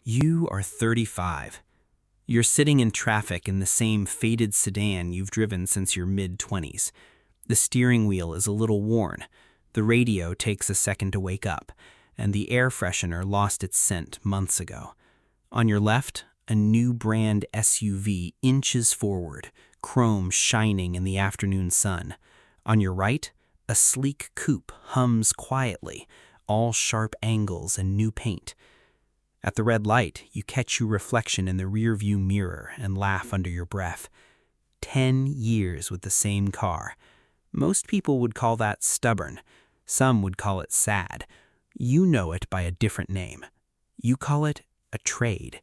You are 35. You're sitting in traffic in the same faded sedan you've driven since your mid-20s. The steering wheel is a little worn, the radio takes a second to wake up, and the air freshener lost its scent months ago. On your left, a new brand SUV inches forward, chrome shining in the afternoon sun. On your right, a sleek coupe hums quietly, all sharp angles and new paint. At the red light, you catch your reflection in the rearview mirror and laugh under your breath. 10 years with the same car. Most people would call that stubborn. Some would call it sad. You know it by a different name. You call it a trade.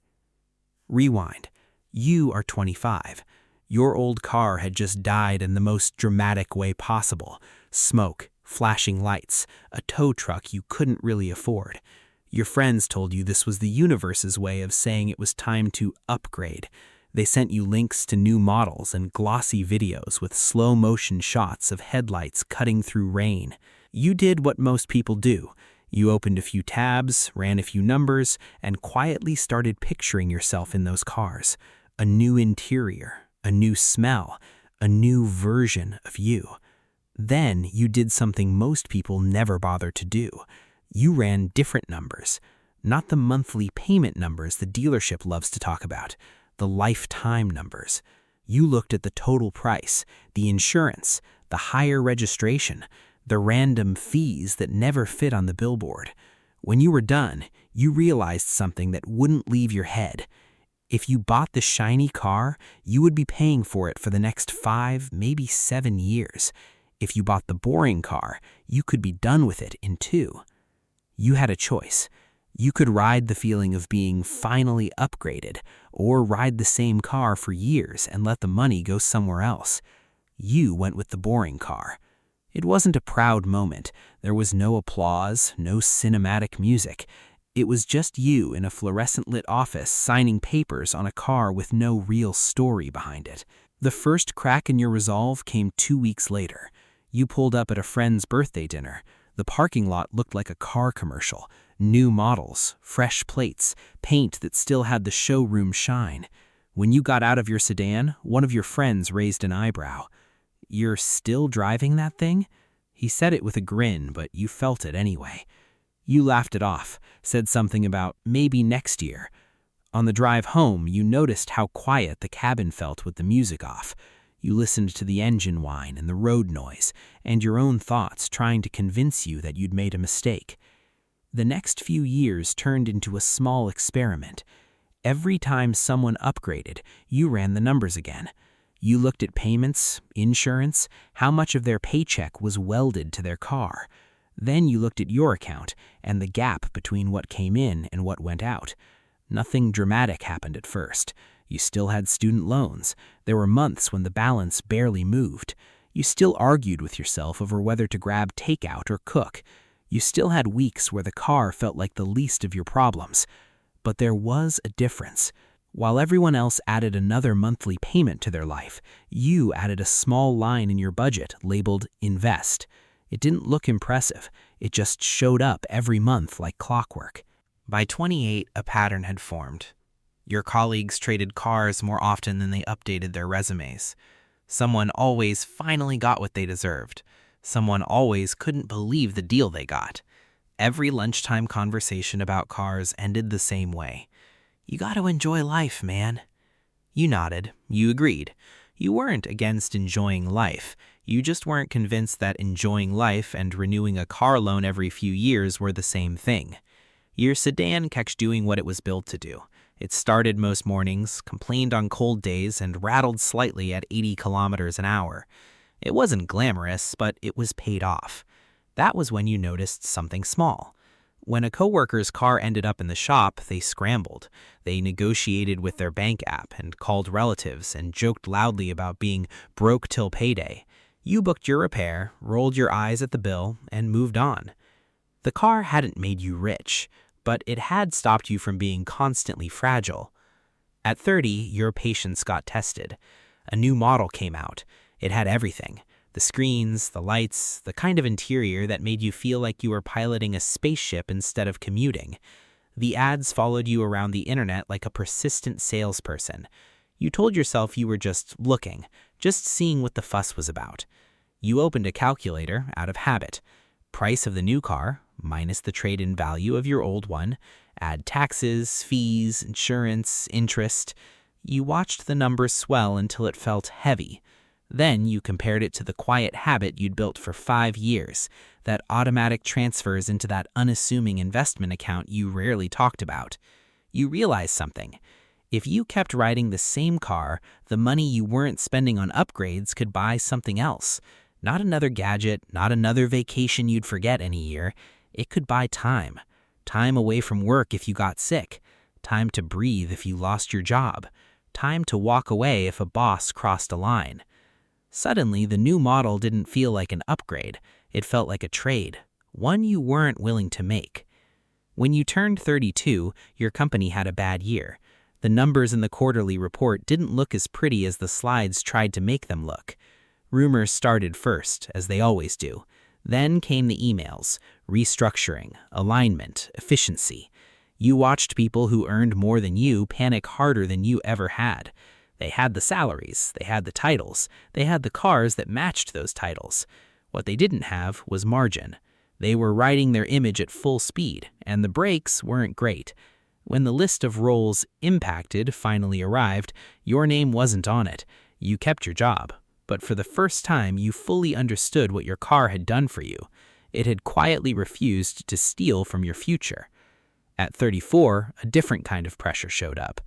Rewind. You are 25. Your old car had just died in the most dramatic way possible. Smoke, flashing lights, a tow truck you couldn't really afford. Your friends told you this was the universe's way of saying it was time to upgrade. They sent you links to new models and glossy videos with slow-motion shots of headlights cutting through rain. You did what most people do. You opened a few tabs, ran a few numbers, and quietly started picturing yourself in those cars. A new interior, a new smell, a new version of you. Then you did something most people never bother to do. You ran different numbers, not the monthly payment numbers the dealership loves to talk about, the lifetime numbers. You looked at the total price, the insurance, the higher registration, the random fees that never fit on the billboard. When you were done, you realized something that wouldn't leave your head. If you bought the shiny car, you would be paying for it for the next 5, maybe 7 years. If you bought the boring car, you could be done with it in 2. You had a choice. You could ride the feeling of being finally upgraded, or ride the same car for years and let the money go somewhere else. You went with the boring car. It wasn't a proud moment. There was no applause, no cinematic music. It was just you in a fluorescent-lit office signing papers on a car with no real story behind it. The first crack in your resolve came 2 weeks later. You pulled up at a friend's birthday dinner. The parking lot looked like a car commercial. New models, fresh plates, paint that still had the showroom shine. When you got out of your sedan, one of your friends raised an eyebrow. "You're still driving that thing?" He said it with a grin, but you felt it anyway. You laughed it off, said something about maybe next year. On the drive home, you noticed how quiet the cabin felt with the music off. You listened to the engine whine and the road noise, and your own thoughts trying to convince you that you'd made a mistake. The next few years turned into a small experiment. Every time someone upgraded, you ran the numbers again. You looked at payments, insurance, how much of their paycheck was welded to their car. Then you looked at your account and the gap between what came in and what went out. Nothing dramatic happened at first. You still had student loans. There were months when the balance barely moved. You still argued with yourself over whether to grab takeout or cook. You still had weeks where the car felt like the least of your problems. But there was a difference. While everyone else added another monthly payment to their life, you added a small line in your budget labeled Invest. It didn't look impressive. It just showed up every month like clockwork. By 28, a pattern had formed. Your colleagues traded cars more often than they updated their resumes. Someone always finally got what they deserved. Someone always couldn't believe the deal they got. Every lunchtime conversation about cars ended the same way. "You got to enjoy life, man." You nodded. You agreed. You weren't against enjoying life. You just weren't convinced that enjoying life and renewing a car loan every few years were the same thing. Your sedan kept doing what it was built to do. It started most mornings, complained on cold days, and rattled slightly at 80 kilometers an hour. It wasn't glamorous, but it was paid off. That was when you noticed something small. When a coworker's car ended up in the shop, they scrambled. They negotiated with their bank app and called relatives and joked loudly about being broke till payday. You booked your repair, rolled your eyes at the bill, and moved on. The car hadn't made you rich, but it had stopped you from being constantly fragile. At 30, your patience got tested. A new model came out. It had everything. The screens, the lights, the kind of interior that made you feel like you were piloting a spaceship instead of commuting. The ads followed you around the internet like a persistent salesperson. You told yourself you were just looking, just seeing what the fuss was about. You opened a calculator out of habit. Price of the new car, minus the trade-in value of your old one, add taxes, fees, insurance, interest. You watched the numbers swell until it felt heavy. Then you compared it to the quiet habit you'd built for 5 years, that automatic transfers into that unassuming investment account you rarely talked about. You realized something. If you kept riding the same car, the money you weren't spending on upgrades could buy something else. Not another gadget, not another vacation you'd forget any year. It could buy time. Time away from work if you got sick. Time to breathe if you lost your job. Time to walk away if a boss crossed a line. Suddenly, the new model didn't feel like an upgrade. It felt like a trade, one you weren't willing to make. When you turned 32, your company had a bad year. The numbers in the quarterly report didn't look as pretty as the slides tried to make them look. Rumors started first, as they always do. Then came the emails, restructuring, alignment, efficiency. You watched people who earned more than you panic harder than you ever had. They had the salaries, they had the titles, they had the cars that matched those titles. What they didn't have was margin. They were riding their image at full speed, and the brakes weren't great. When the list of roles impacted finally arrived, your name wasn't on it. You kept your job. But for the first time, you fully understood what your car had done for you. It had quietly refused to steal from your future. At 34, a different kind of pressure showed up.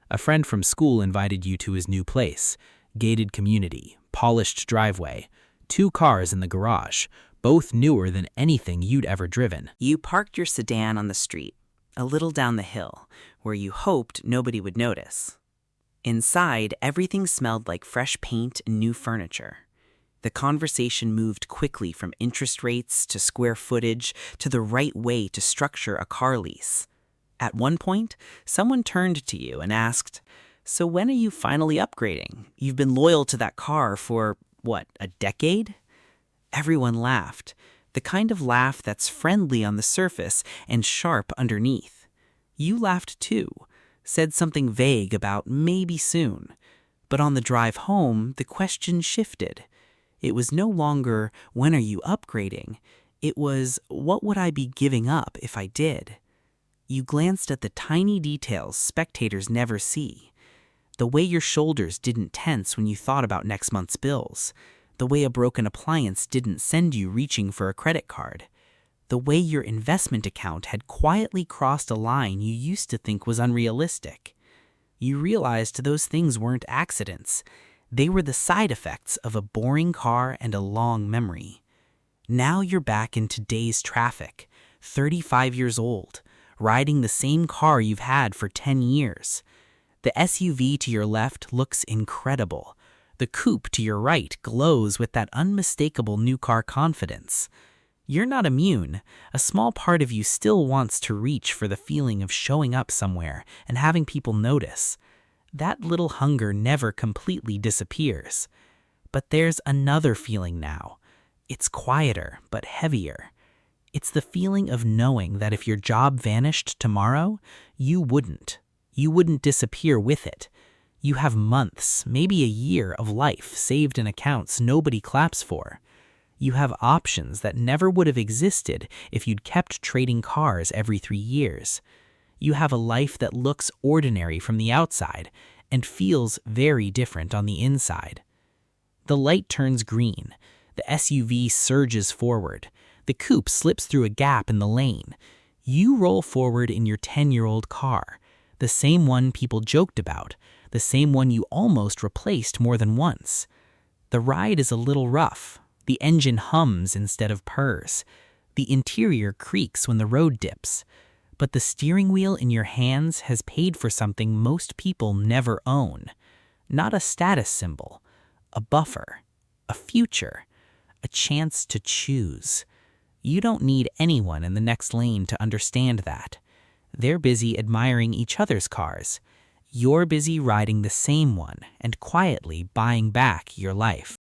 A friend from school invited you to his new place. Gated community, polished driveway, 2 cars in the garage, both newer than anything you'd ever driven. You parked your sedan on the street, a little down the hill, where you hoped nobody would notice. Inside, everything smelled like fresh paint and new furniture. The conversation moved quickly from interest rates to square footage to the right way to structure a car lease. At one point, someone turned to you and asked, "So when are you finally upgrading? You've been loyal to that car for, a decade?" Everyone laughed, the kind of laugh that's friendly on the surface and sharp underneath. You laughed too, said something vague about maybe soon. But on the drive home, the question shifted. It was no longer, when are you upgrading? It was, what would I be giving up if I did? You glanced at the tiny details spectators never see. The way your shoulders didn't tense when you thought about next month's bills. The way a broken appliance didn't send you reaching for a credit card. The way your investment account had quietly crossed a line you used to think was unrealistic. You realized those things weren't accidents. They were the side effects of a boring car and a long memory. Now you're back in today's traffic, 35 years old, riding the same car you've had for 10 years. The SUV to your left looks incredible. The coupe to your right glows with that unmistakable new car confidence. You're not immune. A small part of you still wants to reach for the feeling of showing up somewhere and having people notice. That little hunger never completely disappears. But there's another feeling now. It's quieter, but heavier. It's the feeling of knowing that if your job vanished tomorrow, you wouldn't. You wouldn't disappear with it. You have months, maybe a year of life saved in accounts nobody claps for. You have options that never would have existed if you'd kept trading cars every 3 years. You have a life that looks ordinary from the outside and feels very different on the inside. The light turns green. The SUV surges forward. The coupe slips through a gap in the lane. You roll forward in your 10-year-old car, the same one people joked about, the same one you almost replaced more than once. The ride is a little rough. The engine hums instead of purrs. The interior creaks when the road dips. But the steering wheel in your hands has paid for something most people never own. Not a status symbol, a buffer, a future, a chance to choose. You don't need anyone in the next lane to understand that. They're busy admiring each other's cars. You're busy riding the same one and quietly buying back your life.